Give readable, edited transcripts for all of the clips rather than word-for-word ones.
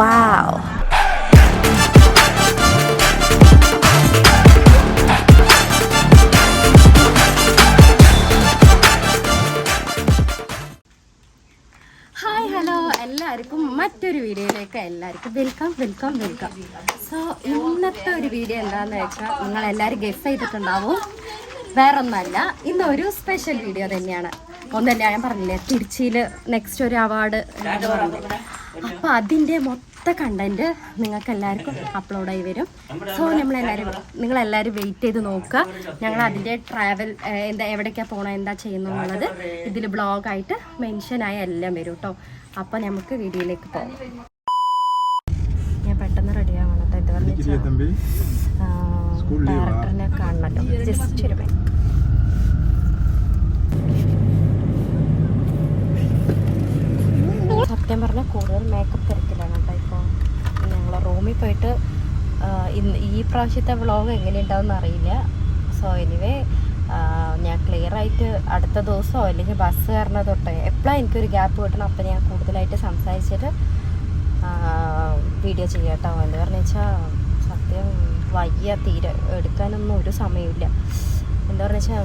വാവ്. Hi hello, എല്ലാവർക്കും മറ്റൊരു വീഡിയോയിലേക്ക് എല്ലാവർക്കും വെൽക്കം. സോ ഇന്നത്തെ ഒരു വീഡിയോ എന്താണെന്ന് വെച്ചാൽ നിങ്ങളെല്ലാവരും ഗെസ് ചെയ്തിട്ടുണ്ടാവും. വേറൊന്നല്ല, ഇന്നൊരു സ്പെഷ്യൽ വീഡിയോ തന്നെയാണ്. ഒന്നല്ല, ഞാൻ പറഞ്ഞില്ലേ തിരുച്ചിയിൽ നെക്സ്റ്റ് ഒരു അവാർഡ് അപ്പോൾ അതിൻ്റെ മൊത്തം കണ്ടന്റ് നിങ്ങൾക്ക് എല്ലാവർക്കും അപ്ലോഡായി വരും. സോ നിങ്ങളെല്ലാവരും വെയിറ്റ് ചെയ്ത് നോക്കുക. ഞങ്ങൾ അതിൻ്റെ ട്രാവൽ എവിടേക്കാണ് പോകണം, എന്താ ചെയ്യുന്നുള്ളത് ഇതിൽ ബ്ലോഗായിട്ട് മെൻഷനായി എല്ലാം വരും കേട്ടോ. അപ്പോൾ നമുക്ക് വീഡിയോയിലേക്ക് പോകാം. ഞാൻ പെട്ടെന്ന് റെഡി ആവണം കേട്ടോ. ഇത് പറഞ്ഞ ഡയറക്ടറിനെ കാണണല്ലോ. ജസ്റ്റ് ഒരു മിനിറ്റ്. സത്യം പറഞ്ഞാൽ കൂടുതൽ മേക്കപ്പ് തിരക്കിലാണ് കേട്ടോ. ഇപ്പോൾ ഞങ്ങൾ റൂമിൽ പോയിട്ട് ഈ പ്രാവശ്യത്തെ വ്ളോഗ് എങ്ങനെയുണ്ടാവുമെന്ന് അറിയില്ല. സോ എനിവേ ഞാൻ ക്ലിയർ ആയിട്ട് അടുത്ത ദിവസമോ അല്ലെങ്കിൽ ബസ് കയറുന്നത് തൊട്ടേ എപ്പോഴാണ് എനിക്കൊരു ഗ്യാപ്പ് കിട്ടണം അപ്പോൾ ഞാൻ കൂടുതലായിട്ട് സംസാരിച്ചിട്ട് വീഡിയോ ചെയ്യാം കേട്ടോ. എന്ന് പറഞ്ഞു വെച്ചാൽ സത്യം വയ്യ, തീരെ എടുക്കാനൊന്നും ഒരു സമയമില്ല. എന്താ പറഞ്ഞു വെച്ചാൽ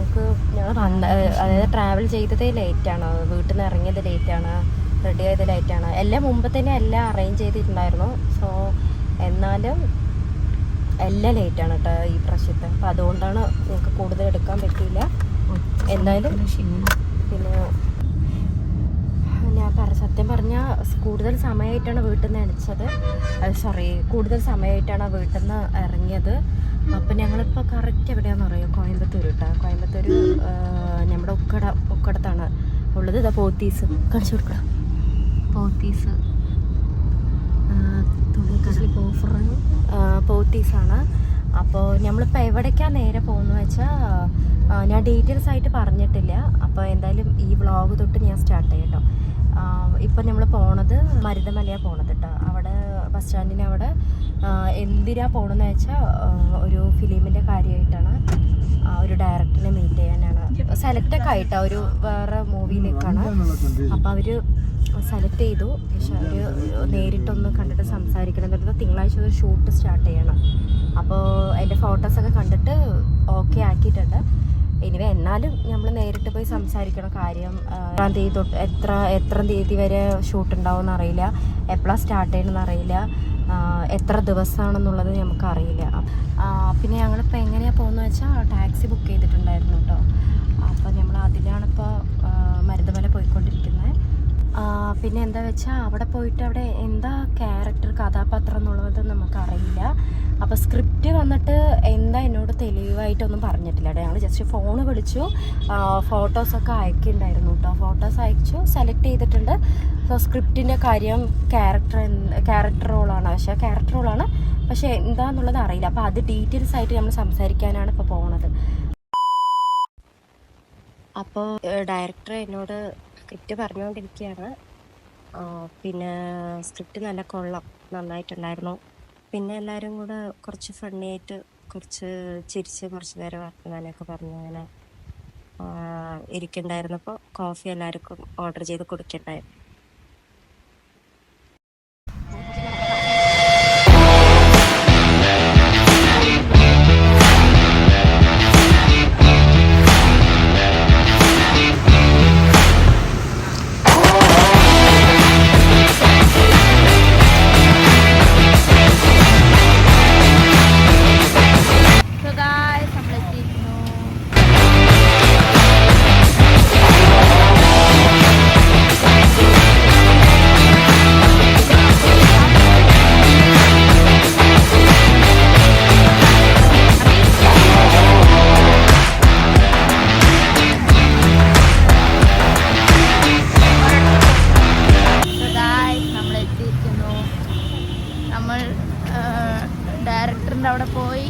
അതായത് ട്രാവൽ ചെയ്തതേ ലേറ്റാണ്, വീട്ടിൽ നിന്ന് ഇറങ്ങിയത് ലേറ്റാണ്, റെഡി ആയത് ലേറ്റാണ്. എല്ലാം മുമ്പ് തന്നെ എല്ലാം അറേഞ്ച് ചെയ്തിട്ടുണ്ടായിരുന്നു. സോ എന്നാലും എല്ലാം ലേറ്റാണ് കേട്ടോ ഈ പ്രാവശ്യത്തെ. അപ്പോൾ അതുകൊണ്ടാണ് നമുക്ക് കൂടുതൽ എടുക്കാൻ പറ്റിയില്ല. എന്തായാലും പിന്നെ ഞാൻ സത്യം പറഞ്ഞാൽ കൂടുതൽ സമയമായിട്ടാണ് വീട്ടിൽ നിന്ന് എണിച്ചത്. കൂടുതൽ സമയമായിട്ടാണ് വീട്ടിൽ നിന്ന് ഇറങ്ങിയത്. അപ്പം ഞങ്ങളിപ്പോൾ കറക്റ്റ് എവിടെയാണെന്ന് അറിയാം, കോയമ്പത്തൂർ കേട്ടോ. കോയമ്പത്തൂർ നമ്മുടെ ഉക്കടത്താണ് ഉള്ളത്. ഇതാ പോത്തീസ് കാണിച്ചു കൊടുക്കണം. പോത്തീസ് പോത്തീസാണ്. അപ്പോൾ നമ്മളിപ്പോൾ എവിടേക്കാണ് നേരെ പോകുന്നത് വെച്ചാൽ ഞാൻ ഡീറ്റെയിൽസ് ആയിട്ട് പറഞ്ഞിട്ടില്ല. അപ്പോൾ എന്തായാലും ഈ വ്ളോഗ് തൊട്ട് ഞാൻ സ്റ്റാർട്ട് ചെയ്യാം കേട്ടോ. ഇപ്പം നമ്മൾ പോണത് മരുതമലയാണ് പോണത് കേട്ടോ. അവിടെ ബസ് സ്റ്റാൻഡിന് അവിടെ എന്തിനാണ് പോകണമെന്ന് വെച്ചാൽ ഒരു ഫിലിമിൻ്റെ കാര്യമായിട്ടാണ്. ഒരു ഡയറക്ടറിനെ മീറ്റ് ചെയ്യാനാണ്. സെലക്റ്റൊക്കെ ആയിട്ടാണ്, ഒരു വേറെ മൂവിയിലേക്കാണ്. അപ്പോൾ അവർ സെലക്ട് ചെയ്തു. പക്ഷെ അവർ നേരിട്ടൊന്ന് കണ്ടിട്ട് സംസാരിക്കണം എന്നുള്ളത്. തിങ്കളാഴ്ച ഒരു ഷൂട്ട് സ്റ്റാർട്ട് ചെയ്യണം. അപ്പോൾ അതിൻ്റെ ഫോട്ടോസൊക്കെ കണ്ടിട്ട് ഓക്കെ ആക്കിയിട്ടുണ്ട്. എനിവേ എന്നാലും നമ്മൾ നേരിട്ട് പോയി സംസാരിക്കണം. കാര്യം എത്രാം തീയതി തൊട്ട് എത്ര തീയതി വരെ ഷൂട്ട് ഉണ്ടാവുമെന്ന് അറിയില്ല, എപ്പോഴാണ് സ്റ്റാർട്ട് ചെയ്യണമെന്ന് അറിയില്ല, എത്ര ദിവസമാണെന്നുള്ളത് നമുക്കറിയില്ല. പിന്നെ ഞങ്ങളിപ്പോൾ എങ്ങനെയാണ് പോകുന്നത് വെച്ചാൽ ടാക്സി ബുക്ക് ചെയ്തിട്ടുണ്ടായിരുന്നു കേട്ടോ. അപ്പോൾ നമ്മൾ അതിലാണിപ്പോൾ മരുതമല പോയിക്കൊണ്ടിരിക്കുന്നത്. പിന്നെ എന്താ വെച്ചാൽ അവിടെ പോയിട്ട് അവിടെ എന്താ ക്യാരക്ടർ കഥാപാത്രം എന്നുള്ളത് നമുക്കറിയില്ല. അപ്പോൾ സ്ക്രിപ്റ്റ് വന്നിട്ട് എന്താ എന്നോട് തെളിവായിട്ടൊന്നും പറഞ്ഞിട്ടില്ല. ഞങ്ങൾ ജസ്റ്റ് ഫോണ് വിളിച്ചു, ഫോട്ടോസൊക്കെ അയക്കുന്നുണ്ടായിരുന്നു കേട്ടോ. ഫോട്ടോസ് അയച്ചു, സെലക്ട് ചെയ്തിട്ടുണ്ട്. സോ സ്ക്രിപ്റ്റിൻ്റെ കാര്യം ക്യാരക്ടർ റോളാണ്. പക്ഷേ എന്താണെന്നുള്ളത് അറിയില്ല. അപ്പോൾ അത് ഡീറ്റെയിൽസ് ആയിട്ട് നമ്മൾ സംസാരിക്കാനാണ് ഇപ്പോൾ പോകുന്നത്. അപ്പോൾ ഡയറക്ടർ എന്നോട് സ്ക്രിപ്റ്റ് പറഞ്ഞുകൊണ്ടിരിക്കുകയാണ്. പിന്നെ സ്ക്രിപ്റ്റ് നന്നായിട്ടുണ്ടായിരുന്നു. പിന്നെ എല്ലാവരും കൂടെ കുറച്ച് ഫണ്ണിയായിട്ട് കുറച്ച് ചിരിച്ച് കുറച്ച് നേരം വർത്തമാനമൊക്കെ പറഞ്ഞു അങ്ങനെ ഇരിക്കുന്നുണ്ടായിരുന്നപ്പോൾ കോഫി എല്ലാവർക്കും ഓർഡർ ചെയ്ത് കൊടുക്കണ്ടായിരുന്നു. ഡയറക്ടറിൻ്റെ അവിടെ പോയി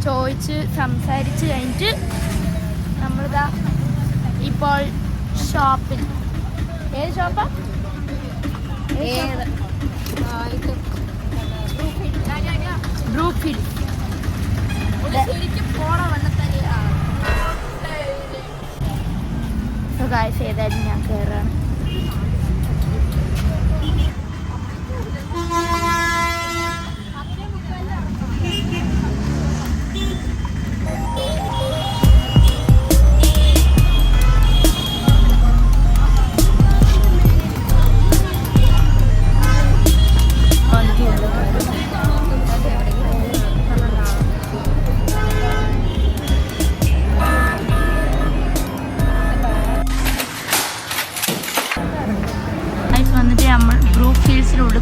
ചോദിച്ച് സംസാരിച്ച് കഴിഞ്ഞിട്ട് നമ്മളിതാ ഇപ്പോൾ ഷോപ്പിൽ. ഏത് ഷോപ്പാണ്? ബ്രൂഫീൽഡ്. ഏതായാലും ഞാൻ കയറാണ്.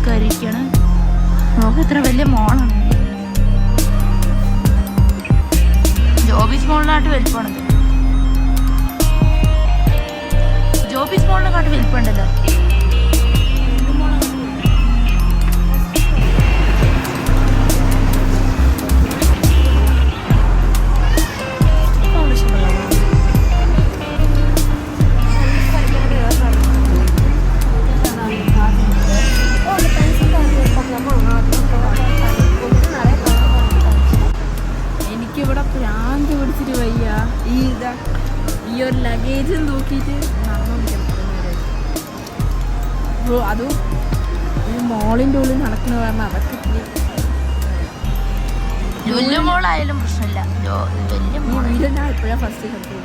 കയറിയിരിക്കുകയാണ്. നോക്ക് ഇത്ര വലിയ മോളാണ്. ജോബീസ് മോളിനായിട്ട് വലിപ്പമാണത്. ജോബീസ് മോളിനെക്കാട്ട് വലിപ്പമുണ്ടല്ലോ. എനിക്കിവിടെ പ്രാന്ത് പിടിച്ചിട്ട് വയ്യ. ഈ ഒരു ലഗേജും തൂക്കിയിട്ട് ബ്രോ. അതും ഈ മോളിൻ്റെ ഉള്ളിൽ നടക്കണ കാരണം അതൊക്കെ വലിയ മോളായാലും പ്രശ്നമില്ല. വീഡിയോ ഞാൻ ഇപ്പോഴാണ് ഫസ്റ്റ് കണ്ടത്.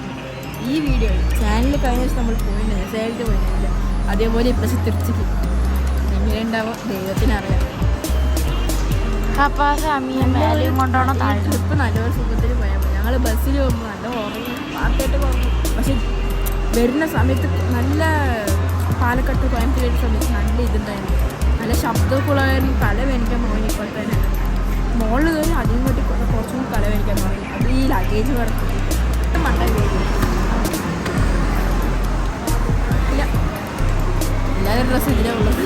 ഈ വീഡിയോ ചാനലിൽ കഴിഞ്ഞ ദിവസം നമ്മൾ പോയിട്ടില്ല, സേലത്ത് പോയിട്ടില്ല. അതേപോലെ ഇപ്പം തിരിച്ചിട്ട് എങ്ങനെ ഉണ്ടാവും ദൈവത്തിനറിയാം. കൊണ്ടാണോ താഴെ ഇപ്പം നല്ലൊരു സുഖത്തിൽ പോയാൽ മതി. ഞങ്ങൾ ബസ്സിൽ പോകുമ്പോൾ നല്ല ഉറങ്ങി പാട്ടായിട്ട് പറഞ്ഞു. പക്ഷെ വരുന്ന സമയത്ത് നല്ല പാലക്കാട്ട് കോയമ്പത്തൂർ വരുന്ന സമയത്ത് നല്ല ഇതുണ്ടായിരുന്നു. നല്ല ശബ്ദക്കുളമായിരുന്നു. തലവേനിക്കാൻ മോനി ഇപ്പോൾ തന്നെ മോളിൽ കയറി അതിനും വേണ്ടി കുറച്ചും കൂടി തലവേനിക്കാൻ തുടങ്ങി. അത് ഈ ലഗേജ് കിടക്കും മണ്ട ഇല്ല. എല്ലാവരും ഡ്രസ്സ് ഇതിലേ ഉള്ളത്.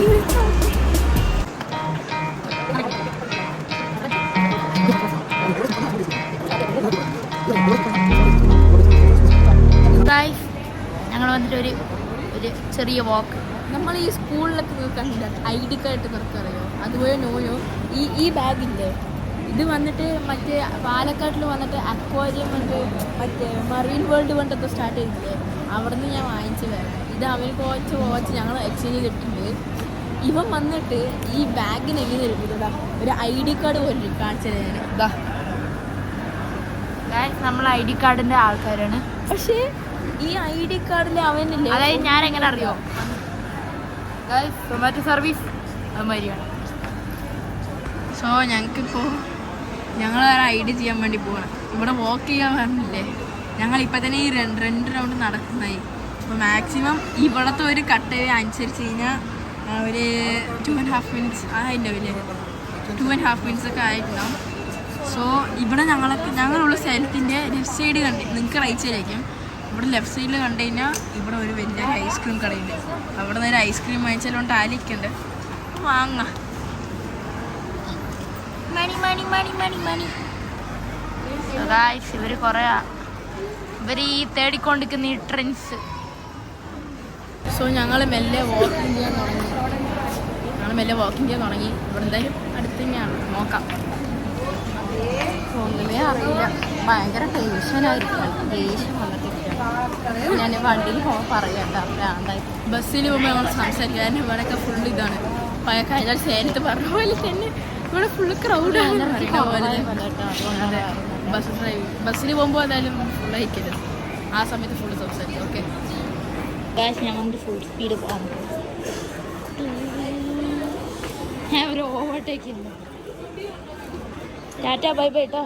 ഞങ്ങൾ വന്നിട്ട് ഒരു ചെറിയ വാക്ക്. നമ്മൾ ഈ സ്കൂളിലൊക്കെ കണ്ടില്ല ID കാർഡ് നിനക്കറിയോ? അതുപോലെ നോയോ ഈ ബാഗില്ലേ, ഇത് വന്നിട്ട് മറ്റേ പാലക്കാട്ടിൽ വന്നിട്ട് അക്വാരിയം മറ്റേ മറീൻ വേൾഡ് കൊണ്ടൊക്കെ സ്റ്റാർട്ട് ചെയ്തില്ലേ, അവിടെ നിന്ന് ഞാൻ വാങ്ങിച്ച് വരാം. ഇത് അവർക്ക് വാച്ച് ഞങ്ങൾ എക്സ്ചേഞ്ച് ചെയ്തിട്ടുണ്ട്. ഇവൻ വന്നിട്ട് ഈ ബാഗിന് എങ്ങനെ എടുക്കുന്നതാ ഒരു ID കാർഡ് പോലെ കാണിച്ചത് ഞാൻ. ഇതാ നമ്മൾ ID കാർഡിൻ്റെ ആൾക്കാരാണ്. പക്ഷേ ഈ ID കാർഡിൽ അവനില്ലേ, അതായത് ഞാൻ എങ്ങനെ അറിയോ, സൊമാറ്റോ സർവീസ് അതുമാതിരിയാണ്. സോ ഞങ്ങൾക്കിപ്പോൾ ഞങ്ങൾ വേറെ ID ചെയ്യാൻ വേണ്ടി പോകണം. ഇവിടെ വാക്ക് ചെയ്യാൻ പറഞ്ഞില്ലേ, ഞങ്ങളിപ്പോൾ തന്നെ ഈ രണ്ട് റൗണ്ട് നടക്കുന്നതായി. അപ്പോൾ മാക്സിമം ഇവിടുത്തെ ഒരു കട്ടയെ അനുസരിച്ച് കഴിഞ്ഞാൽ ഒരു 2.5 minutes അതിൻ്റെ വലിയ 2.5 minutes ഒക്കെ ആയിട്ടുണ്ടാവും. സോ ഇവിടെ ഞങ്ങളുള്ള സ്ഥലത്തിൻ്റെ ലെഫ്റ്റ് സൈഡ് നിങ്ങൾക്ക് റൈറ്റ് സൈഡിലേക്കും, ഇവിടെ ലെഫ്റ്റ് സൈഡിൽ കണ്ടു കഴിഞ്ഞാൽ ഇവിടെ ഒരു വലിയൊരു ഐസ്ക്രീം കടയുണ്ട്. അവിടെ നിന്ന് ഒരു ഐസ്ക്രീം വാങ്ങിച്ചാലും ടാലിക്കുണ്ട്, വാങ്ങാം. മണി മണി മണി മണി മണി ഇവർ കുറേ ഇവർ ഈ തേടിക്കൊണ്ടിരിക്കുന്ന ഈ ട്രെൻഡ്സ്. സോ ഞങ്ങൾ മെല്ലെ വാക്കിങ് ചെയ്യാൻ തുടങ്ങി. ഇവിടെ എന്തായാലും അടുത്ത് തന്നെയാണ്, നോക്കാം. ഒന്നുമേ അറിയില്ല, ഭയങ്കര ദേഷ്യം വന്നിട്ടില്ല. ഞാൻ വണ്ടിയിൽ പോകാൻ പറയണ്ട, ഭ്രാന്തായി. ബസ്സിൽ പോകുമ്പോൾ നമ്മൾ സംസാരിക്കാൻ ഇവിടെയൊക്കെ ഫുള്ള് ഇതാണ്. കഴിഞ്ഞാൽ സേലത്ത് പറഞ്ഞ പോലെ തന്നെ ഇവിടെ ഫുള്ള് ക്രൗഡാണ്. ബസ്സിൽ പോകുമ്പോൾ എന്തായാലും ഫുള്ള് അയക്കരുത്, ആ സമയത്ത് ഫുള്ള് സംസാരിക്കും. ഓക്കെ ഞാൻ ഫുൾ സ്പീഡ് പോകാൻ ഞാൻ ഒരു ഓവർടേക്ക് ഇല്ല. ടാറ്റ ബൈ ബൈ കേട്ടോ.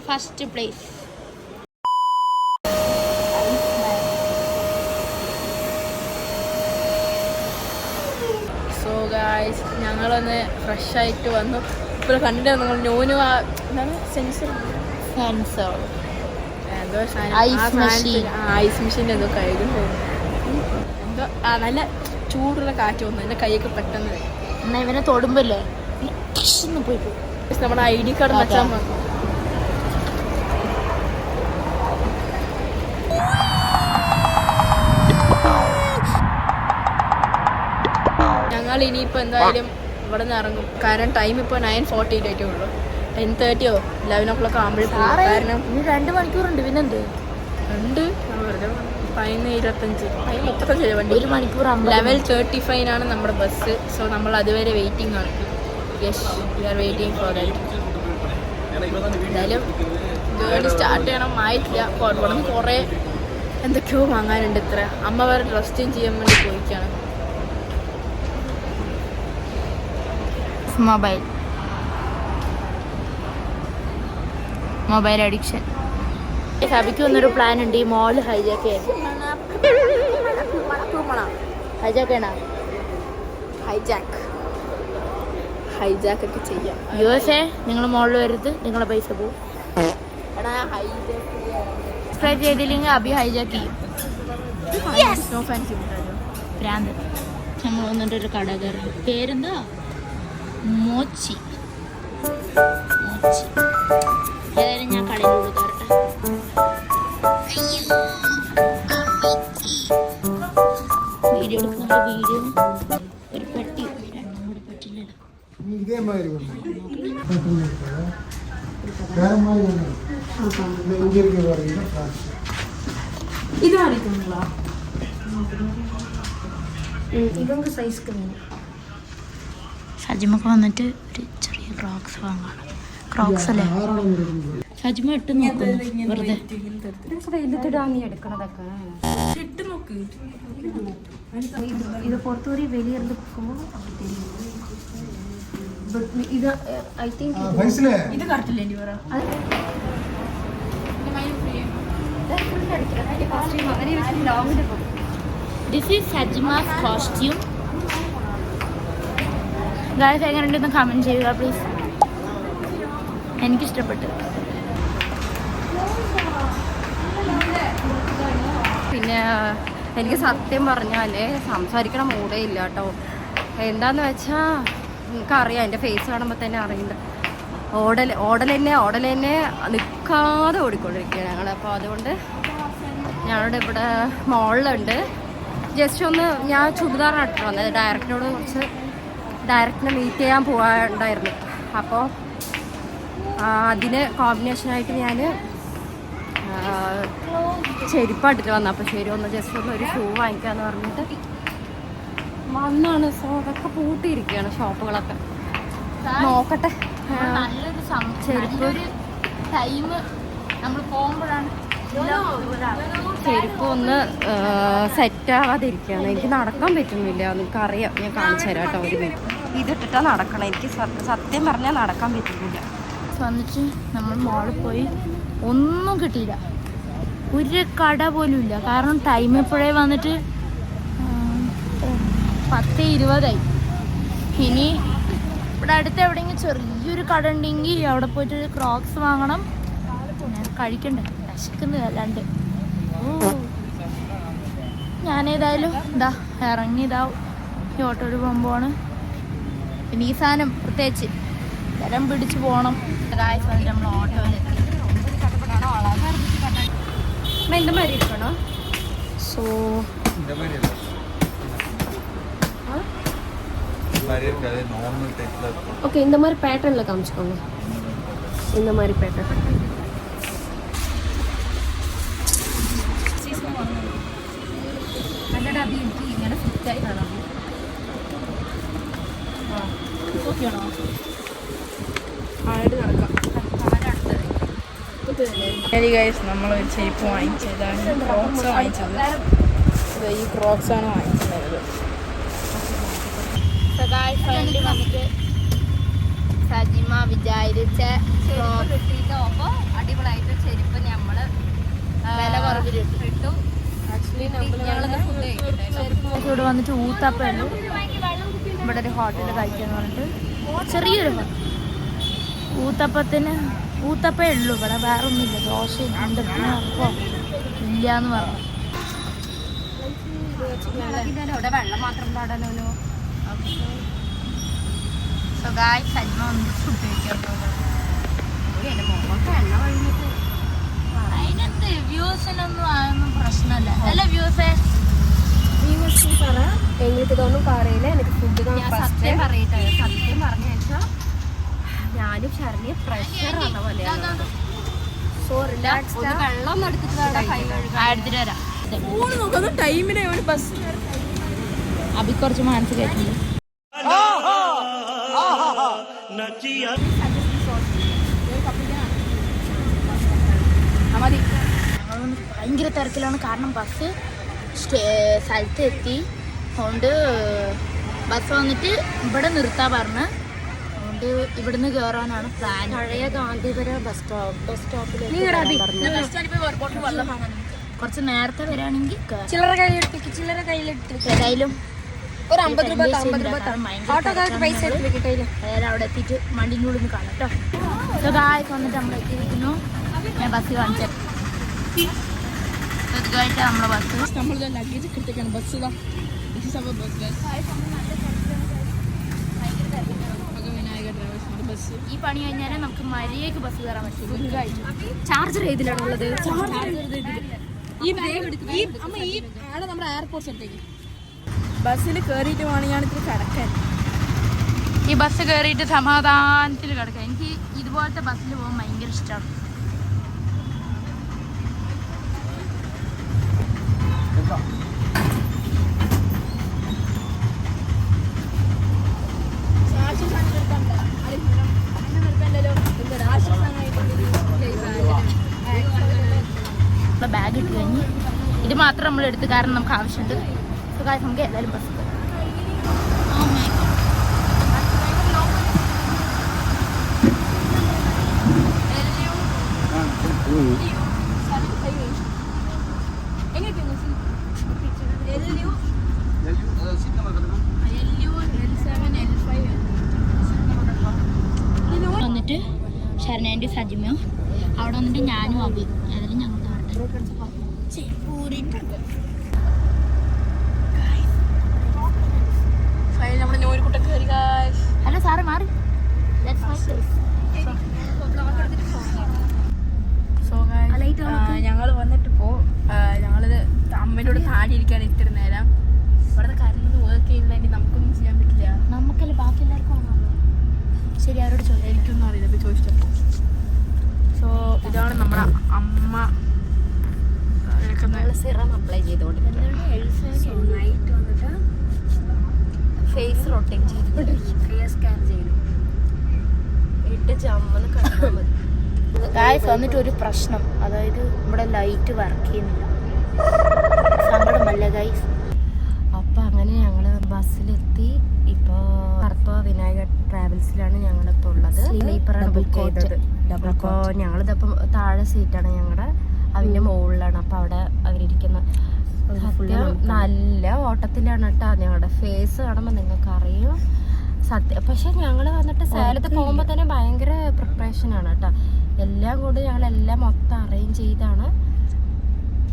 First place. സോ ഗായ്സ് ഞങ്ങളൊന്ന് ഫ്രഷ് ആയിട്ട് വന്നു. ഇപ്പോൾ കണ്ടിട്ട് നിങ്ങൾ നോനു എന്താണ് സെൻസർ എന്തോ ഐസ് മെഷീൻ്റെ എന്തോ കഴുകുന്നു. എന്തോ നല്ല ചൂടുള്ള കാറ്റ് വന്നു. എൻ്റെ കൈയൊക്കെ പെട്ടെന്ന് എന്നാൽ ഇവനെ തൊടുമ്പല്ലേ പോയി. നമ്മുടെ ID കാർഡ് വെച്ചാൽ മതി. ഞങ്ങൾ ഇനിയിപ്പോൾ എന്തായാലും ഇവിടെ നിന്ന് ഇറങ്ങും. കാരണം ടൈം ഇപ്പോൾ 9:48 ആയിട്ടേ ഉള്ളൂ. 10:30 or 11 o'clock ആകുമ്പോഴേ പോകും. കാരണം ഇനി 2 മണിക്കൂറുണ്ട്. പിന്നെന്ത് ഉണ്ട് 11:25 വണ്ടി 1 മണിക്കൂർ. ലെവൽ 35 നമ്മുടെ ബസ്. സോ നമ്മൾ അതുവരെ വെയിറ്റിംഗ് ആണ്. Yes we are waiting for that. എന്തായാലും ജേർണി സ്റ്റാർട്ട് ചെയ്യണം. ആയിട്ടില്ല. ഇവിടെ നിന്ന് കുറേ എന്തൊക്കെയോ വാങ്ങാനുണ്ട്. ഇത്ര അമ്മ വേറെ ഡ്രസ് ചേഞ്ച് ചെയ്യാൻ വേണ്ടി പോയിക്കാണ്. Mobile addiction. സഭയ്ക്ക് വന്നൊരു പ്ലാൻ ഉണ്ട്, ഈ മോള് ഹൈജാക്ക് ചെയ്യാൻ. ഹൈജാക്ക് ചെയ്യണ ഹൈജാക്ക് ഒക്കെ ചെയ്യാം. യുഎസ്എ നിങ്ങൾ മുകളിൽ വരുത്, നിങ്ങളെ പൈസ പോകും. സബ്സ്ക്രൈബ് ചെയ്തില്ലെങ്കിൽ അഭി ഹൈജാക്ക് ചെയ്യും. ഭ്രാന്ത്. നമ്മൾ വന്നിട്ട് ഒരു കട കയറി. പേരെന്താ? മോച്ചി. ഏതായാലും ഞാൻ കടയിലോട് കയറട്ടെ. വീഡിയോ എടുക്കുന്ന വീഡിയോ ഒരു പെട്ടി നമ്മുടെ പെട്ടിയിലിടാം. സജിമൊക്കെ വന്നിട്ട് ഒരു ചെറിയ ക്രോക്സ് വാങ്ങാണ്. ക്രോക്സ് അല്ലേ സജിമ ഇട്ട് നോക്കുന്നു വെറുതെ. ഇത് പുറത്തൂരി വെളിയിറന്ന് ഇത് ഐ തിങ്ക് ഇത് കറക്റ്റില്ലേ എൻ്റെ പറ. This is Sajima's costume. Guys, എങ്ങനെയുണ്ടെന്ന് കമൻറ്റ് ചെയ്യുക പ്ലീസ്. എനിക്കിഷ്ടപ്പെട്ടു. പിന്നെ എനിക്ക് സത്യം പറഞ്ഞാൽ സംസാരിക്കണ മൂടേ ഇല്ല കേട്ടോ. എന്താന്ന് വെച്ചാൽ നിങ്ങൾക്കറിയാം, എൻ്റെ ഫേസ് കാണുമ്പോൾ തന്നെ അറിയില്ല. ഓടൽ തന്നെ നിൽക്കാതെ ഓടിക്കൊണ്ടിരിക്കുകയാണ് ഞങ്ങൾ. അപ്പോൾ അതുകൊണ്ട് ഞങ്ങളുടെ ഇവിടെ മോളിലുണ്ട്. ജസ്റ്റ് ഒന്ന് ഞാൻ ചുരിദാറാണ് ഇട്ട് വന്നത്. ഡയറക്റ്റിനെ മീറ്റ് ചെയ്യാൻ പോകാനുണ്ടായിരുന്നു. അപ്പോൾ അതിന് കോമ്പിനേഷനായിട്ട് ഞാൻ ചെരുപ്പാട്ടിട്ട് വന്നു. അപ്പോൾ ശരി ഒന്ന് ജസ്റ്റ് ഒന്ന് ഒരു ഷൂ വാങ്ങിക്കാമെന്ന് പറഞ്ഞിട്ട് വന്നാണ്. സോ അതൊക്കെ പൂട്ടിയിരിക്കുകയാണ് ഷോപ്പുകളൊക്കെ. നോക്കട്ടെ ചെരുപ്പ് ടൈം നമ്മൾ പോകുമ്പോഴാണ് ചെരുപ്പ് ഒന്ന് സെറ്റാവാതിരിക്കുകയാണ്. എനിക്ക് നടക്കാൻ പറ്റുന്നില്ല. നിങ്ങൾക്കറിയാം, ഞാൻ കാണിച്ചു തരാം കേട്ടോ. ഒരു മിനിറ്റ് ഇതിട്ടിട്ടാണ് നടക്കണം. എനിക്ക് സത്യം പറഞ്ഞാൽ നടക്കാൻ പറ്റുന്നില്ല. വന്നിട്ട് നമ്മൾ മോളിൽ പോയി ഒന്നും കിട്ടിയില്ല. ഒരു കട പോലും ഇല്ല. കാരണം ടൈം എപ്പോഴേ വന്നിട്ട് 10:20. ഇനി ഇവിടെ അടുത്ത് എവിടെയെങ്കിലും ചെറിയൊരു കട ഉണ്ടെങ്കിൽ അവിടെ പോയിട്ട് ക്രോക്സ് വാങ്ങണം. കഴിക്കണ്ടേ, വിശക്കുന്നത് അല്ലാണ്ട്. ഞാനേതായാലും ഇറങ്ങിയതാ ഈ ഓട്ടോയിൽ പോകുമ്പോഴാണ്. പിന്നെ ഈ സാധനം പ്രത്യേകിച്ച് തരം പിടിച്ച് പോകണം. വന്നിട്ട് നമ്മൾ ഓട്ടോയിലെത്തി. இந்த மாதிரி இருக்கணும். ஸோ இந்த மாதிரி இல்லை, மாதிரி இருக்காது, நார்மல் டைப்ல இருக்கும். ஓகே, இந்த மாதிரி பேட்டர்னில் காமிச்சுக்கோங்க. இந்த மாதிரி பேட்டர்ன் എനിക്ക് ഇങ്ങനെ ഫിറ്റായി കാണാം. ഓക്കെയാണോ? ആയിട്ട് നടക്കാം. നമ്മളൊരു ചെരുപ്പ് വാങ്ങിച്ചതാണ്. ക്രോക്സ് വാങ്ങിച്ചത്. ഈ ക്രോക്സാണ് വാങ്ങിച്ചത്. ഫൈനലി വന്നിട്ട് സജിമ വിചാരിച്ച അടിപൊളിയായിട്ട് ചെരുപ്പ് നമ്മൾ വില കുറവിൽ ഇട്ടു. ഇവിടെ വന്നിട്ട് ഊത്തപ്പുള്ളൂ. ഇവിടെ ഒരു ഹോട്ടലിൽ കഴിക്കാന്ന് പറഞ്ഞിട്ട് ചെറിയൊരു ഹോട്ടൽ. ഊത്തപ്പേ ഉള്ളൂ ഇവിടെ, വേറെ ഒന്നുമില്ല. ദോശ ഉണ്ട് ഇല്ലാന്ന് പറഞ്ഞു. വെള്ളം മാത്രം പാടാനോ. സോ ഗായ്സ്, സജിമ വന്നിട്ട് ഫുഡ് കഴിക്കാൻ പോകുന്നത്. എണ്ണ കഴിഞ്ഞിട്ട് അതിനകത്ത് വ്യൂസിനൊന്നും അതൊന്നും പ്രശ്നമല്ല. അല്ല വ്യൂസേ, എങ്ങനത്തതൊന്നും പറയില്ല. എനിക്ക് ഫുഡ് സത്യം പറയട്ടെ, സത്യം പറഞ്ഞു വെച്ചാൽ ഞാനും ശരണ്യ പ്രഷർ വന്ന പോലെയാണ്. So relax. വെള്ളം എടുത്തിട്ട് എടുത്തിട്ട് വരാം. ടൈമിന് ബസ് അഭി കുറച്ച് മാനസികമായിട്ടുണ്ട്. മതി. ഞങ്ങളൊന്ന് ഭയങ്കര തിരക്കിലാണ്. കാരണം ബസ് സ്ഥലത്ത് എത്തി. അതുകൊണ്ട് ബസ് വന്നിട്ട് ഇവിടെ നിർത്താൻ പറഞ്ഞ്. അതുകൊണ്ട് ഇവിടുന്ന് കയറാനാണ് പ്ലാൻ. പഴയ ഗാന്ധിപുര ബസ് സ്റ്റോപ്പിലേക്ക് കുറച്ച് നേരത്തെ വരാണെങ്കിൽ ചില്ലറ കയ്യിലെടുത്ത് ഏതായാലും ഒരു 50 രൂപ 50 രൂപ ഓട്ടോക്കാർക്ക് പൈസ എടുത്ത് വെക്കട്ടെ. അതായത് അവിടെ എത്തിയിട്ട് വണ്ടിൻ്റെ ഉള്ളിൽ നിന്ന് കാണാം കേട്ടോ. സോ ഗായ്സ് വന്നിട്ട് നമ്മൾ എത്തിയിരിക്കുന്നു. ഞാൻ ബസ് കാണിച്ചു ഇതായിട്ട് നമ്മളെ ബസ് നമ്മൾ ലഗേജ് കിട്ടിയാണ് ബസ് ബസ്. ഈ പണി കഴിഞ്ഞാൽ നമുക്ക് മര്യാദക്ക് ബസ് കയറാൻ പറ്റും. ചാർജർ ഏതിലാണുള്ളത്? നമ്മുടെ എയർപോർട്ട് സ്ഥലത്തേക്ക് ബസ്സിൽ കയറിയിട്ട് വേണം ഞാനിത്തിരി കിടക്കാൻ. ഈ ബസ് കയറിയിട്ട് സമാധാനത്തിൽ കിടക്കാൻ. എനിക്ക് ഇതുപോലത്തെ ബസ്സിൽ പോകാൻ ഭയങ്കര ഇഷ്ടമാണ്. ബാഗ് ഇട്ട് കഴിഞ്ഞ് ഇത് മാത്രം നമ്മൾ എടുത്ത്, കാരണം നമുക്ക് ആവശ്യമുണ്ട്. നമുക്ക് ഏതായാലും ബസ് വന്നിട്ട് ശരണേൻ്റെ സജിമയോ അവിടെ വന്നിട്ട് ഞാനും അബി ഏതായാലും ഞങ്ങൾ ഹലോ സാറ് മാറി. ഞങ്ങൾ വന്നിട്ട് ഞങ്ങളിത് അമ്മയോട് താഴെ ഇരിക്കുകയാണ് ഇത്ര നേരം. ഇവിടുത്തെ കരണ്ട് വർക്ക് ചെയ്യില്ലെങ്കിൽ നമുക്കൊന്നും ചെയ്യാൻ പറ്റില്ല. നമുക്കല്ലേ ബാക്കി എല്ലാവർക്കും ശരി, ആരോട് ചോദിക്കാം, എനിക്കൊന്നും അറിയില്ല. ഇപ്പോൾ ചോദിച്ചപ്പോൾ സോ ഇതാണ് നമ്മുടെ അമ്മ സിറം അപ്ലൈ ചെയ്തുകൊണ്ടിരിക്കുന്നത്. ഫേസ് റൊട്ടേറ്റ് ചെയ്ത് ഫേസ് സ്കാൻ ചെയ്തു ഇട്ട് ചമ്മന്ന് കാണാൻ മതി. ഗായ്സ് വന്നിട്ട് ഒരു പ്രശ്നം, അതായത് ഇവിടെ ലൈറ്റ് വർക്ക് ചെയ്യുന്നില്ല. സങ്കടമല്ല ഗായ്സ്. അപ്പം അങ്ങനെ ഞങ്ങൾ ബസ്സിലെത്തി. ഇപ്പോൾ വിനായക ട്രാവൽസിലാണ് ഞങ്ങളിപ്പോൾ ഉള്ളത്. സ്ലീപ്പറാണ് ബുക്ക് ചെയ്തത്. അപ്പോൾ ഞങ്ങളിതപ്പം താഴെ സീറ്റാണ് ഞങ്ങളുടെ, അതിൻ്റെ മുകളിലാണ്. അപ്പോൾ അവിടെ അവരിയ്ക്കുന്ന സത്യം നല്ല ഓട്ടത്തിലാണ് കേട്ടോ. ഞങ്ങളുടെ ഫേസ് കാണുമ്പോൾ നിങ്ങൾക്ക് അറിയും സത്യം. പക്ഷെ ഞങ്ങൾ വന്നിട്ട് സേലത്ത് പോകുമ്പോൾ തന്നെ ഭയങ്കര പ്രിപ്പറേഷനാണ് കേട്ടോ. എല്ലാം കൊണ്ട് ഞങ്ങളെല്ലാം മൊത്തം അറേഞ്ച് ചെയ്താണ്.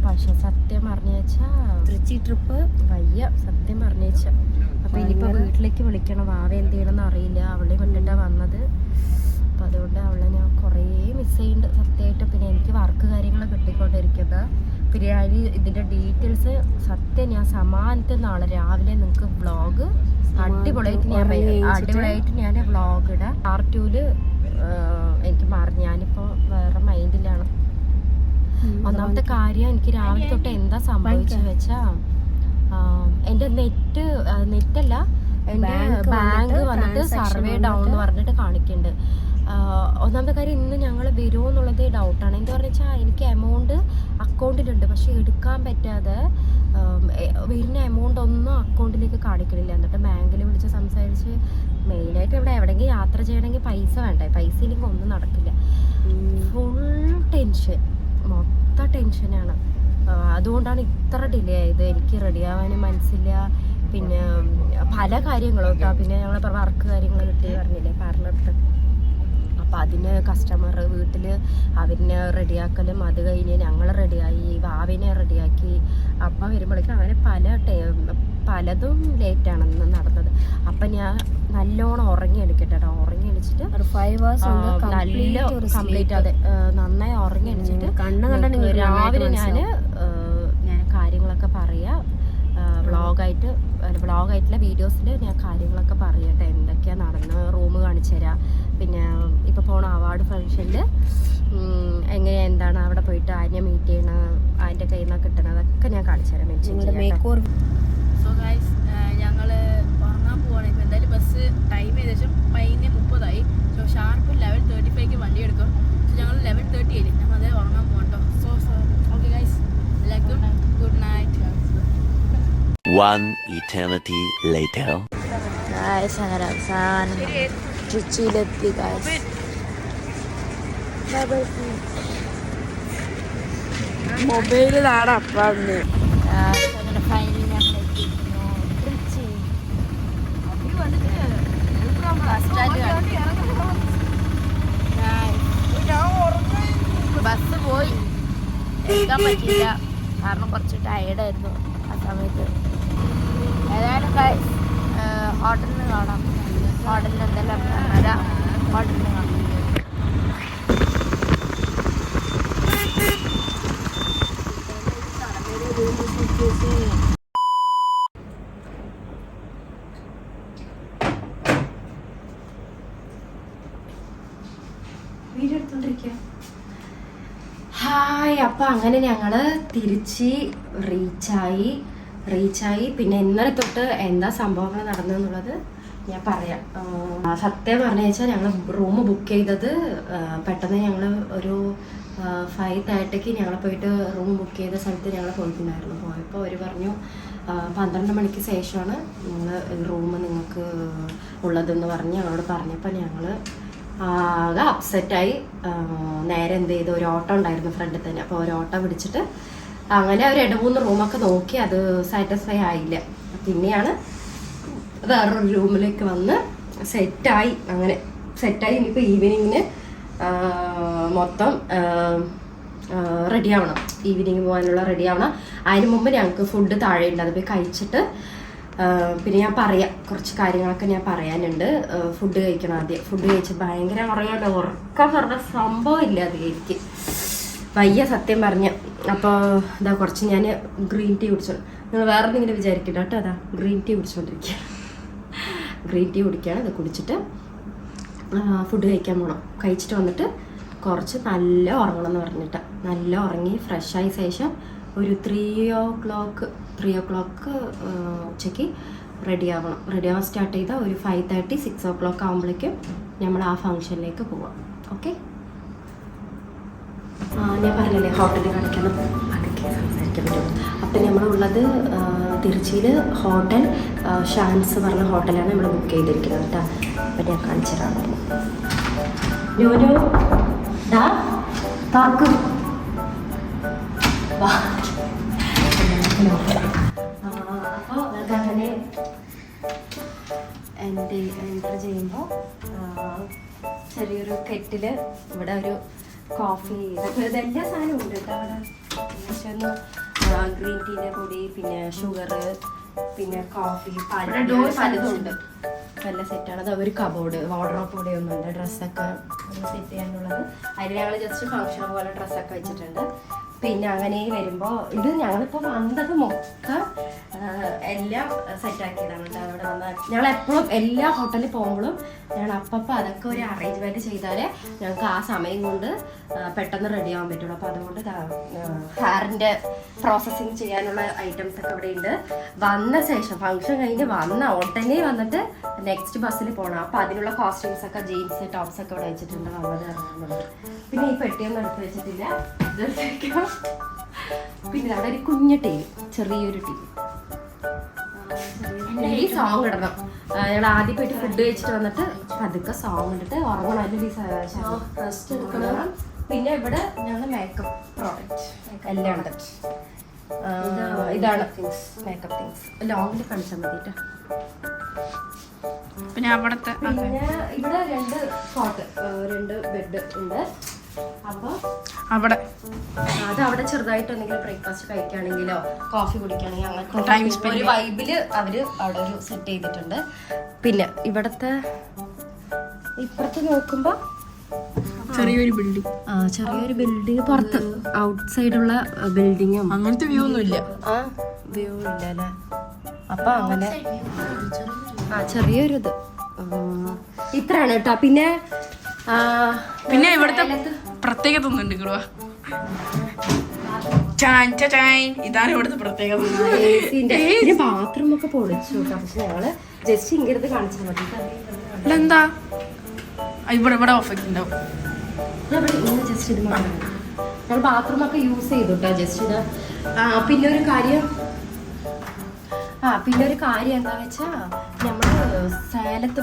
പക്ഷെ സത്യം പറഞ്ഞു വെച്ചാൽ തൃച്ചി ട്രിപ്പ് വയ്യ, സത്യം പറഞ്ഞു വെച്ചാൽ. അപ്പോൾ ഇനിയിപ്പോൾ വീട്ടിലേക്ക് വിളിക്കണം. വാവ എന്ത് ചെയ്യണമെന്ന് അറിയില്ല. അവളെ കൊണ്ടിട്ടാണ് വന്നത്. അപ്പോൾ അതുകൊണ്ട് അവളെ ഞാൻ കുറേ മിസ് ചെയ്യുന്നുണ്ട് സത്യമായിട്ട്. പിന്നെ എനിക്ക് വർക്ക് കാര്യങ്ങൾ കിട്ടിക്കൊണ്ടിരിക്കുന്നത്. പിന്നെ ഞാൻ ഇതിൻ്റെ ഡീറ്റെയിൽസ് സത്യം ഞാൻ സമാനത്തിൽ നാളെ രാവിലെ നിങ്ങൾക്ക് വ്ളോഗ് അടിപൊളിയായിട്ട് ഞാൻ വ്ളോഗ് ഇടാം. R2 എനിക്ക് മാറി. ഞാനിപ്പോൾ വേറെ മൈൻഡിലാണ്. ഒന്നാമത്തെ കാര്യം, എനിക്ക് രാവിലെ തൊട്ട് എന്താ സംഭവിച്ചത് വെച്ചാൽ എൻ്റെ നെറ്റല്ല, എൻ്റെ ബാങ്ക് വന്നിട്ട് സർവേ ഡൗൺ എന്ന് പറഞ്ഞിട്ട് കാണിക്കുന്നുണ്ട്. ഒന്നാമത്തെ കാര്യം, ഇന്ന് ഞങ്ങൾ വരുമോ എന്നുള്ളത് ഡൗട്ടാണ്. എന്താ പറഞ്ഞാൽ എനിക്ക് എമൗണ്ട് അക്കൗണ്ടിലുണ്ട്, പക്ഷെ എടുക്കാൻ പറ്റാതെ വരുന്ന എമൗണ്ട് ഒന്നും അക്കൗണ്ടിലേക്ക് കാണിക്കണില്ല. എന്നിട്ട് ബാങ്കിൽ വിളിച്ച് സംസാരിച്ച് മെയിനായിട്ട് ഇവിടെ എവിടെയെങ്കിലും യാത്ര ചെയ്യണമെങ്കിൽ പൈസ വേണ്ടേ, പൈസ ഇല്ലെങ്കിൽ ഒന്നും നടക്കില്ല. ഫുൾ ടെൻഷൻ, മൊത്തം ടെൻഷനാണ്. അതുകൊണ്ടാണ് ഇത്ര ഡിലേ ആയത്. എനിക്ക് റെഡി ആവാനും മനസ്സില്ല. പിന്നെ പല കാര്യങ്ങളും കേട്ടോ. പിന്നെ ഞങ്ങൾ വർക്ക് കാര്യങ്ങൾ കിട്ടി പറഞ്ഞില്ലേ പാർലറിട്ട്. അപ്പം അതിന് കസ്റ്റമർ വീട്ടിൽ അവരിനെ റെഡിയാക്കലും, അത് കഴിഞ്ഞ് ഞങ്ങൾ റെഡിയായി, വാവിനെ റെഡിയാക്കി. അപ്പം വരുമ്പോഴേക്കും അങ്ങനെ പലതും ലേറ്റാണ് ഇന്ന് നടന്നത്. അപ്പം ഞാൻ നല്ലോണം ഉറങ്ങി എണിക്കട്ടെ. ഉറങ്ങി എണിച്ചിട്ട് നല്ല കംപ്ലീറ്റ് അതെ നന്നായി ഉറങ്ങി എണിച്ചിട്ട് രാവിലെ ഞാൻ കാര്യങ്ങളൊക്കെ പറയാം. വ്ളോഗായിട്ടുള്ള വീഡിയോസിൽ ഞാൻ കാര്യങ്ങളൊക്കെ പറയട്ടെ, എന്തൊക്കെയാണ് നടന്ന് റൂം കാണിച്ചു തരാം. പിന്നെ ഇപ്പോൾ പോണ അവാർഡ് ഫംഗ്ഷനിൽ എന്താണ് അവിടെ പോയിട്ട് ആരെയും മീറ്റ് ചെയ്യണം, അതിൻ്റെ കയ്യിൽ നിന്നൊക്കെ കിട്ടണം, അതൊക്കെ ഞാൻ കാണിച്ചു തരാം. സോ ഗൈസ് ഞങ്ങൾ ഉറങ്ങാൻ പോവാണ്. ഇപ്പോൾ എന്തായാലും ബസ് ടൈം ഏകദേശം 11:30. സോ ഷാർപ്പ് 11:35 വണ്ടി എടുക്കും. സോ ഞങ്ങൾ 11:30 ആയില്ലേ, ഞങ്ങൾ അതേ ഉറങ്ങാൻ പോകട്ടോ. സോ ഓക്കെ ഗൈസ്, എല്ലാവർക്കും good night. One eternity later. Guys, അങ്ങനെ അവസാനം ട്രിച്ചിയിലെത്തി ഗൈസ്. മൊബൈലിലാണ് അപ്പം അങ്ങനെ ഫൈനലി ഞങ്ങൾ എത്തിക്കുന്നു ട്രിച്ചി. ബസ് പോയി എടുക്കാൻ പറ്റിയില്ല കാരണം കുറച്ച് ടയേർഡായിരുന്നു ആ സമയത്ത്. ഏതായാലും ഹോട്ടലിൽ കാണാം. ഹോട്ടലിൽ എന്തെല്ലാം വരാം. ഹോട്ടലിൽ കാണാം. ഹായ്, അപ്പം അങ്ങനെ ഞങ്ങൾ തിരിച്ച് റീച്ചായി. പിന്നെ ഇന്നലെ തൊട്ട് എന്താ സംഭവങ്ങൾ നടന്നതെന്നുള്ളത് ഞാൻ പറയാം. സത്യം പറഞ്ഞു വെച്ചാൽ ഞങ്ങൾ റൂം ബുക്ക് ചെയ്തത് പെട്ടെന്ന് ഞങ്ങൾ ഒരു 5:30 ഞങ്ങൾ പോയിട്ട് റൂം ബുക്ക് ചെയ്ത സ്ഥലത്ത് ഞങ്ങൾ പോയിട്ടുണ്ടായിരുന്നു. പോയപ്പോൾ അവർ പറഞ്ഞു 12 മണിക്ക് ശേഷമാണ് നിങ്ങൾ റൂം നിങ്ങൾക്ക് ഉള്ളതെന്ന് പറഞ്ഞ് ഞങ്ങളോട് പറഞ്ഞപ്പോൾ ഞങ്ങൾ ആകെ അപ്സെറ്റായി. നേരെ എന്ത് ചെയ്തു, ഒരു ഓട്ടോ ഉണ്ടായിരുന്നു ഫ്രണ്ടിൽ തന്നെ. അപ്പോൾ ഒരു ഓട്ടോ പിടിച്ചിട്ട് അങ്ങനെ ഒരു 2-3 റൂമൊക്കെ നോക്കി, അത് സാറ്റിസ്ഫൈ ആയില്ല. പിന്നെയാണ് വേറൊരു റൂമിലേക്ക് വന്ന് സെറ്റായി. അങ്ങനെ സെറ്റായി ഇനിയിപ്പോൾ ഈവനിങ്ങിന് മൊത്തം റെഡി ആവണം. ഈവനിങ് പോകാനുള്ള റെഡി ആവണം. അതിന് മുമ്പ് ഞങ്ങൾക്ക് ഫുഡ് താഴെ ഉണ്ട്, അത് പോയി കഴിച്ചിട്ട് പിന്നെ ഞാൻ പറയാം, കുറച്ച് കാര്യങ്ങളൊക്കെ ഞാൻ പറയാനുണ്ട്. ഫുഡ് കഴിക്കണം ആദ്യം. ഫുഡ് കഴിച്ച് ഭയങ്കര ഉറക്കം പറഞ്ഞ സംഭവം ഇല്ല അത് എനിക്ക് വയ്യ സത്യം പറഞ്ഞ. അപ്പോൾ ഇതാ കുറച്ച് ഞാൻ ഗ്രീൻ ടീ കുടിച്ചോ. നിങ്ങൾ വേറെ എന്തെങ്കിലും വിചാരിക്കട്ടോ കേട്ടോ. അതാ ഗ്രീൻ ടീ കുടിച്ചോണ്ടിരിക്കുക. ഗ്രീൻ ടീ കുടിക്കുകയാണ്. അത് കുടിച്ചിട്ട് ഫുഡ് കഴിക്കാൻ പോകണം. കഴിച്ചിട്ട് വന്നിട്ട് കുറച്ച് നല്ല ഉറങ്ങണം എന്ന് പറഞ്ഞിട്ട് നല്ല ഉറങ്ങി ഫ്രഷായ ശേഷം ഒരു 3 o'clock ഉച്ചയ്ക്ക് റെഡി ആവാൻ സ്റ്റാർട്ട് ചെയ്താൽ ഒരു 5:30 6 o'clock ആകുമ്പോഴേക്കും നമ്മൾ ആ ഫംഗ്ഷനിലേക്ക് പോവാം. ഓക്കെ, ഞാൻ പറഞ്ഞില്ലേ ഹോട്ടലിൽ കളിക്കണം, അതൊക്കെ സംസാരിക്കാൻ പറ്റുള്ളൂ. അപ്പം നമ്മളുള്ളത് തിരുച്ചിയിൽ ഹോട്ടൽ ഷാൻസ് പറഞ്ഞ ഹോട്ടലാണ് നമ്മൾ ബുക്ക് ചെയ്തിരിക്കുന്നത് കേട്ടോ. അപ്പം ഞാൻ കാണിച്ചു തരാം. ന്യൂനു ഡാ താക്ക് വാ. അപ്പോൾ അതങ്ങനെ എൻ്റർ ചെയ്യുമ്പോൾ ചെറിയൊരു കെറ്റിൽ ഇവിടെ ഒരു കോഫി ഇതെല്ലാ സാധനവും ഉണ്ട് കേട്ടോ അവിടെ. ഒന്ന് ഗ്രീൻ ടീൻ്റെ പൊടി, പിന്നെ ഷുഗർ, പിന്നെ കോഫി, പലതും ഉണ്ട്. നല്ല സെറ്റാണ്. അത് ഒരു കബോർഡ് വാർഡ്രോബ് കൂടെ ഒന്നുണ്ട്. ഡ്രസ്സൊക്കെ സെറ്റ് ചെയ്യാനുള്ളത്. അതിൽ ഞങ്ങൾ ജസ്റ്റ് ഫംഗ്ഷൻ പോലെ ഡ്രസ്സൊക്കെ വെച്ചിട്ടുണ്ട്. പിന്നെ അങ്ങനെ വരുമ്പോൾ ഇത് ഞങ്ങളിപ്പോൾ വന്നത് മൊത്തം എല്ലാം സെറ്റാക്കിയതാണ് കേട്ടോ. അവിടെ വന്നാൽ ഞങ്ങൾ എപ്പോഴും എല്ലാ ഹോട്ടലിൽ പോകുമ്പോഴും ഞങ്ങൾ അപ്പം അതൊക്കെ ഒരു അറേഞ്ച്മെൻറ്റ് ചെയ്താലേ ഞങ്ങൾക്ക് ആ സമയം കൊണ്ട് പെട്ടെന്ന് റെഡി ആവാൻ പറ്റുള്ളൂ. അപ്പോൾ അതുകൊണ്ട് ഹെയറിൻ്റെ പ്രോസസ്സിങ് ചെയ്യാനുള്ള ഐറ്റംസ് ഒക്കെ ഇവിടെ ഉണ്ട്. വന്ന ശേഷം ഫംഗ്ഷൻ കഴിഞ്ഞ് വന്ന ഉടനെ വന്നിട്ട് നെക്സ്റ്റ് ബസ്സിൽ പോകണം. അപ്പോൾ അതിനുള്ള കോസ്റ്റ്യൂംസ് ഒക്കെ ജീൻസ് ടോപ്സ് ഒക്കെ ഇവിടെ വെച്ചിട്ടുണ്ട്. വന്നത് ഇറങ്ങുന്നുണ്ട്. പിന്നെ ഈ പെട്ടിയൊന്നും എടുത്ത് വെച്ചിട്ടില്ല. പിന്നെ അവിടെ ഒരു കുഞ്ഞ ടി വി, ചെറിയൊരു ടി വി. സോങ് ഇടണം. ഞങ്ങൾ ആദ്യം പോയിട്ട് ഫുഡ് കഴിച്ചിട്ട് വന്നിട്ട് പതുക്കെ സോങ് ഇട്ടിട്ട് ഉറങ്ങണം. അതിൽ റെസ്റ്റ് എടുക്കണം. പിന്നെ ഇവിടെ ഞങ്ങൾ മേക്കപ്പ് പ്രോഡക്റ്റ് എല്ലാം ഉണ്ട്. ഇതാണ് മേക്കപ്പ് തിങ്സ്. ലോങ്ങിൽ കാണിച്ചാൽ മതി കേട്ടോ. പിന്നെ അവിടുത്തെ പിന്നെ ഇവിടെ 2 ബെഡ് ഉണ്ട്. അപ്പോൾ അവിടെ ചെറുതായിട്ട് എന്തെങ്കിലും ബ്രേക്ക്ഫാസ്റ്റ് കഴിക്കുകയാണെങ്കിലോ കോഫി കുടിക്കുകയാണെങ്കിലോ അങ്ങനത്തെ ഒരു വൈബില് അവര് അവിടെ ഒരു സെറ്റ് ചെയ്തിട്ടുണ്ട്. പിന്നെ ഇവിടത്തെ ഇപ്പുറത്ത് നോക്കുമ്പോ ചെറിയൊരു ബിൽഡിംഗ് പുറത്ത് ഔട്ട് സൈഡുള്ള ബിൽഡിങ്ങും അങ്ങനത്തെ വ്യൂ ഒന്നും ഇല്ല. വ്യൂ ഇല്ല അല്ലേ. അപ്പൊ അങ്ങനെ ചെറിയൊരു ഇത് ഇത്രയാണ് കേട്ടോ. പിന്നെ ഇവിടുത്തെ പ്രത്യേകത ഒന്നുണ്ട്. ഇതാണ് ഇവിടുത്തെ പ്രത്യേകത. ബാത്റൂം ഒക്കെ പൊളിച്ചു കേട്ടോ. പക്ഷെ ഞങ്ങള് ജസ്റ്റ് ഇങ്ങടുത്ത് കാണിച്ചാൽ മതി. എന്താ ഇവിടെ ഓഫീസ് ഉണ്ടാവും. ജസ്റ്റ് ഇത് മാത്രം ഞങ്ങൾ ബാത്റൂം ഒക്കെ യൂസ് ചെയ്തു കേട്ടോ. ജസ്റ്റ് ഇത് പിന്നെ ഒരു കാര്യം എന്താ വെച്ചാൽ നമ്മൾ സേലത്ത്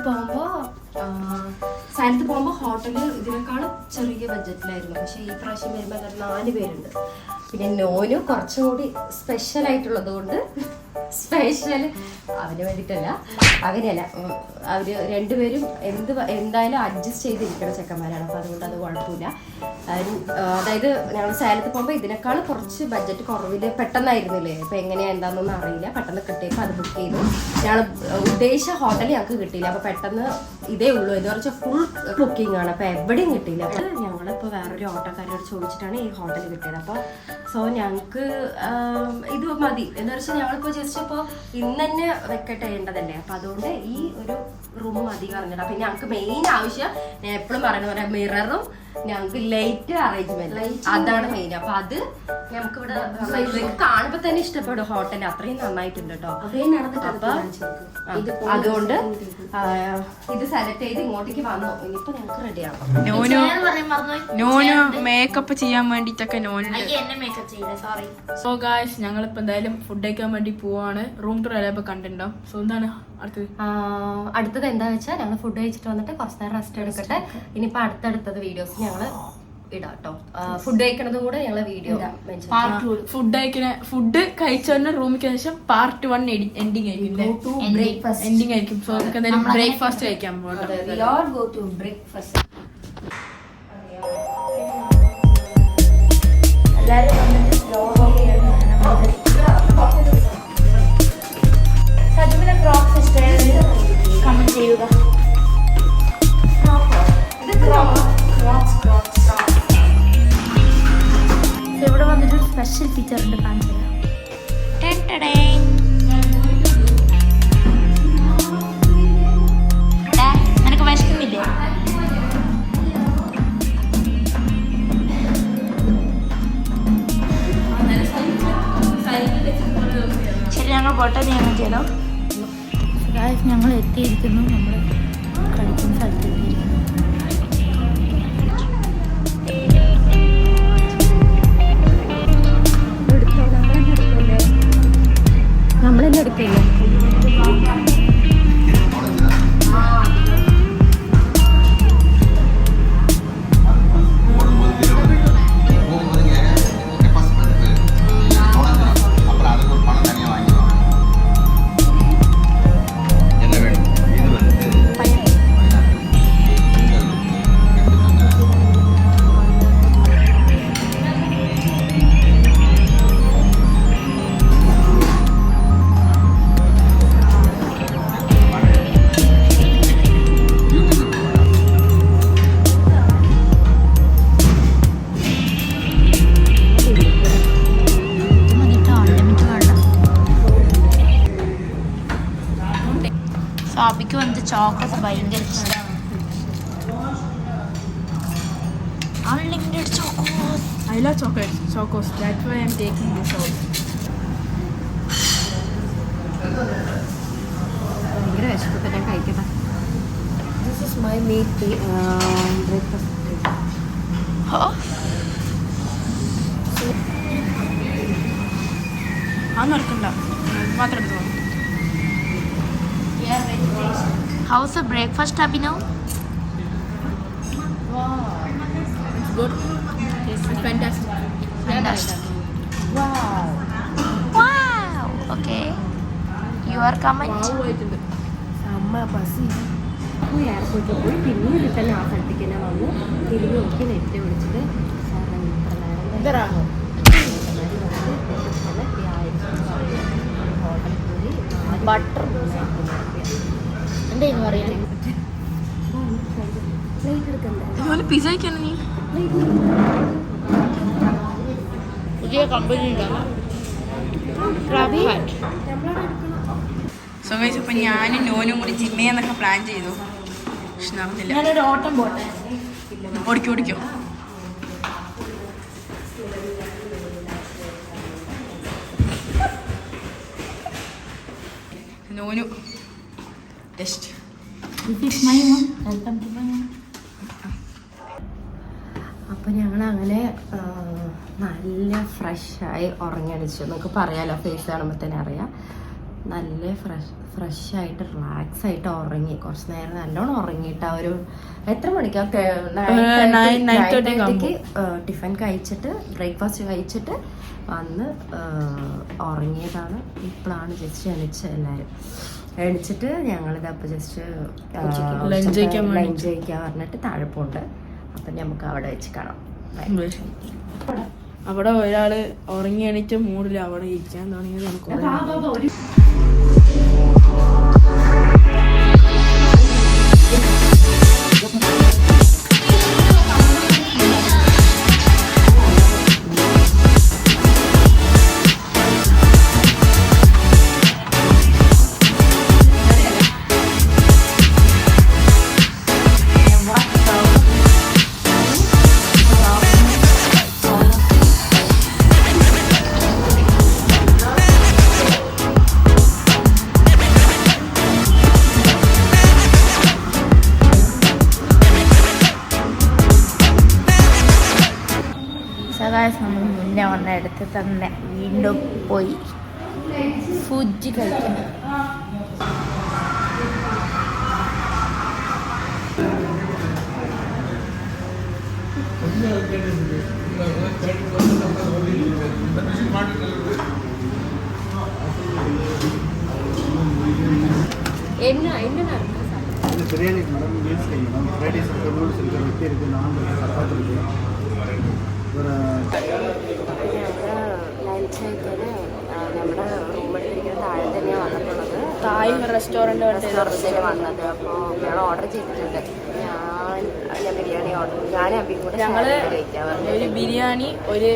പോകുമ്പോൾ ഹോട്ടല് ഇതിനേക്കാളും ചെറിയ ബഡ്ജറ്റിലായിരുന്നു. പക്ഷേ ഈ പ്രാവശ്യം വരുമ്പോൾ 4 പേരുണ്ട്. പിന്നെ നോന് കുറച്ചും കൂടി സ്പെഷ്യൽ ആയിട്ടുള്ളത് കൊണ്ട് സ്പെഷ്യൽ അവന് വേണ്ടിയിട്ടല്ല, അങ്ങനെയല്ല. അവർ രണ്ടുപേരും എന്തായാലും അഡ്ജസ്റ്റ് ചെയ്തിരിക്കുന്ന ചെക്കന്മാരാണ്. അപ്പോൾ അതുകൊണ്ട് അത് കുഴപ്പമില്ല. അതായത് ഞങ്ങൾ സേലത്ത് പോകുമ്പോൾ ഇതിനേക്കാൾ കുറച്ച് ബഡ്ജറ്റ് കുറവിൽ പെട്ടെന്നായിരുന്നില്ലേ. ഇപ്പോൾ എങ്ങനെയാണ് എന്താണെന്നൊന്നും അറിയില്ല. പെട്ടെന്ന് കിട്ടിയപ്പോൾ അത് ബുക്ക് ചെയ്തു. ഞങ്ങൾ ഉദ്ദേശിച്ച ഹോട്ടൽ ഞങ്ങൾക്ക് കിട്ടിയില്ല. അപ്പോൾ പെട്ടെന്ന് ഇതേ ഉള്ളൂ എന്ന് പറഞ്ഞാൽ ഫുൾ ബുക്കിംഗ് ആണ്. അപ്പോൾ എവിടെയും കിട്ടിയില്ല. അപ്പോൾ ഞങ്ങളിപ്പോൾ വേറൊരു ഓട്ടോക്കാരോട് ചോദിച്ചിട്ടാണ് ഈ ഹോട്ടൽ കിട്ടിയത്. അപ്പോൾ സോ ഞങ്ങൾക്ക് ഇത് മതി എന്ന് വെച്ചാൽ ഞങ്ങളിപ്പോൾ ജസ്റ്റ് ഇപ്പോൾ ഇന്ന് തന്നെ വെക്കട്ടെ ചെയ്യേണ്ടതല്ലേ. അപ്പം അതുകൊണ്ട് ഈ ഒരു റൂം മതി പറഞ്ഞിട്ട്. അപ്പം ഞങ്ങൾക്ക് മെയിൻ ആവശ്യം ഞാൻ എപ്പോഴും പറയുന്ന പോലെ മിററും ഞങ്ങൾക്ക് ലൈറ്റ് അറേഞ്ച്മെന്റ് അതാണ് മെയിൻ. അപ്പൊ അത് നമുക്ക് ഇവിടെ കാണുമ്പോ തന്നെ ഇഷ്ടപ്പെടും. ഹോട്ടൽ അത്രയും നന്നായിട്ടുണ്ട് കേട്ടോ. അതുകൊണ്ട് ഇത് സെലക്ട് ചെയ്ത് ഇങ്ങോട്ടേക്ക് വന്നു. ഇനിയിപ്പോ ഞങ്ങൾക്ക് റെഡിയാണ്. നോനു മേക്കപ്പ് ചെയ്യാൻ വേണ്ടിട്ടൊക്കെ സോ ഗായ്സ് ഞങ്ങളിപ്പോ എന്തായാലും ഫുഡ് കഴിക്കാൻ വേണ്ടി പോവാണ്. റൂം ടൂർ എല്ലാം കണ്ടിട്ടുണ്ടോ? സോ എന്താണ് അടുത്തത് എന്താ വെച്ചാൽ ഞങ്ങൾ ഫുഡ് കഴിച്ചിട്ട് വന്നിട്ട് കുറച്ച് നേരം റെസ്റ്റ് എടുക്കട്ടെ. ഇനിയിപ്പോ അടുത്തടുത്തത് വീഡിയോസ് ഞങ്ങള് ഇടാം കേട്ടോ. ഫുഡ് കഴിക്കണത് കൂടെ ഞങ്ങള് വീഡിയോ ഫുഡ് കഴിച്ചതിന് റൂമിൽ ശേഷം പാർട്ട് 1 എൻഡിങ് ആയിരിക്കും. എൻഡിങ് ആയിരിക്കും. സോ നമുക്ക് എന്തായാലും ബ്രേക്ക്ഫാസ്റ്റ് കഴിക്കാൻ പോകണം. കമന്റ് ചെയ്യുക. ഇവിടെ വന്നിട്ട് സ്പെഷ്യൽ ഫീച്ചർ ഉണ്ട്, കാണിച്ചു നിനക്ക് വിശക്കുന്നില്ലേ? ശരി, ഞങ്ങൾ പോട്ടെ. ഞങ്ങൾ ചെയ്തോ. ഞങ്ങൾ എത്തിയിരിക്കുന്നു. നമ്മൾ കഴിക്കുന്ന സ്ഥലത്ത് എത്തിയിരിക്കുന്നു. നമ്മളെന്നെ എടുക്കില്ലേ? സാബിക്ക് വന്നിട്ട് ചോക്ലേറ്റ് ഭയങ്കര ഇഷ്ടമാണ്. Unlimited chocos. I love chocos. That's why I'm taking this out. ഭയങ്കര വിശപ്പൊക്കെ ഞാൻ കഴിക്കട്ടെ. This is my meat breakfast. നടക്കണ്ട മാത്രം എടുത്തു. How's the breakfast, Abhinav? It's good. It's fantastic. Fantastic. Wow. Okay. Your comment? അമ്മ ബസ് എയർപോർട്ടിൽ പോയി പിന്നീട് റിട്ടേൺ ആ സ്ഥലത്തേക്ക് തന്നെ വന്നു. തിരിഞ്ഞ് നോക്കി നെറ്റ് വിളിച്ചിട്ട് ബട്ടർ എന്താ പറയുന്നത്? പിസ കഴിക്കാണ് നീ? പുതിയ കമ്പനി സോ ഗൈസ് ഇപ്പൊ ഞാനും നോനും കൂടി ജിമ്മയെന്നൊക്കെ പ്ലാൻ ചെയ്തു. പക്ഷെ നടന്നില്ല. ഞാനൊരു ഓട്ടം പോട്ടെ. ഓടിക്കോ. നോനു ടെസ്റ്റ്. അപ്പോൾ ഞങ്ങൾ അങ്ങനെ നല്ല ഫ്രഷായി ഉറങ്ങിയടിച്ചു. നമുക്ക് പറയാലോ, ഫേസ് കാണുമ്പോൾ തന്നെ അറിയാം. നല്ല ഫ്രഷ് ആയിട്ട് റിലാക്സ് ആയിട്ട് ഉറങ്ങി. കുറച്ച് നേരം നല്ലോണം ഉറങ്ങിയിട്ട് ആ ഒരു എത്ര മണിക്കൊക്കെ 9:30 ടിഫിൻ കഴിച്ചിട്ട് ബ്രേക്ക്ഫാസ്റ്റ് കഴിച്ചിട്ട് വന്ന് ഉറങ്ങിയതാണ്. ഇപ്പോഴാണ് ജസ്റ്റ് എണിച്ചത്. എല്ലാവരും എണിച്ചിട്ട് ഞങ്ങളിതപ്പോൾ ജസ്റ്റ് ലഞ്ച് കഴിക്കാൻ പറഞ്ഞിട്ട് താഴെ പോണ്ട്. അപ്പം നമുക്ക് അവിടെ വെച്ച് കാണാം. അവിടെ ഒരാള് ഉറങ്ങി എണീറ്റ മൂടില്ല അവിടെ ഇരിക്കാൻ തുടങ്ങിയത് നമുക്ക് നമ്മൾ മുന്നേ വന്ന അടുത്ത് തന്നെ വീണ്ടും പോയി ഫുഡ് കഴിക്കണം. Biryani madam meals madam fried rice இருக்குது நூல்ஸ் இருக்குது வெட்டி இருக்குது நான் இருக்குது சப்பாத்தி இருக்குது ஒரு ലഞ്ച് കഴിക്കാൻ നമ്മുടെ റൂമെടുത്തിരിക്കുന്ന താഴെ തന്നെയാണ് വന്നിട്ടുള്ളത്. തായ് റെസ്റ്റോറൻറ്റ് വന്നത്. അപ്പോൾ ഞങ്ങൾ ഓർഡർ ചെയ്തിട്ടുണ്ട്. ഞാൻ ബിരിയാണി ഓർഡർ ഞാൻ അബിയും കൂടെ ഞങ്ങൾ കഴിക്കാൻ ഒരു ബിരിയാണി, ഒരു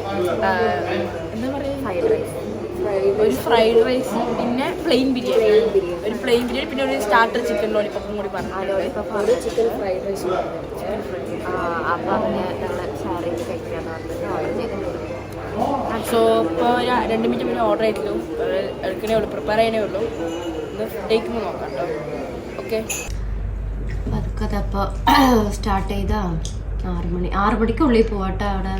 എന്താ പറയുക, ഫ്രൈഡ് റൈസ്, ഒരു ഫ്രൈഡ് റൈസ്, പിന്നെ പ്ലെയിൻ ബിരിയാണി, ഒരു പ്ലെയിൻ ബിരിയാണി, പിന്നെ ഒരു സ്റ്റാർട്ടർ ചിക്കൻ ലോലിപ്പപ്പും കൂടി പറഞ്ഞു. Chicken fried rice. അപ്പോൾ അങ്ങനെ ഞങ്ങൾ ഷെയർ ചെയ്ത് കഴിക്കാമെന്ന് പറഞ്ഞിട്ട് ഓർഡർ ചെയ്തിട്ടുണ്ട്. സോ ഇപ്പോൾ ഒരു 2 മിനിറ്റ് പിന്നെ ഓർഡർ ചെയ്തിട്ടുള്ളൂ. എടുക്കണേ ഉള്ളൂ, പ്രിപ്പയർ ചെയ്യണേ ഉള്ളൂ. ഒന്ന് ടേക്കുമ്പോൾ നോക്കാം കേട്ടോ. ഓക്കെ, അതൊക്കെ അതപ്പോൾ സ്റ്റാർട്ട് ചെയ്താൽ 6 മണിക്കുള്ളിൽ പോവാട്ടോ. അവിടെ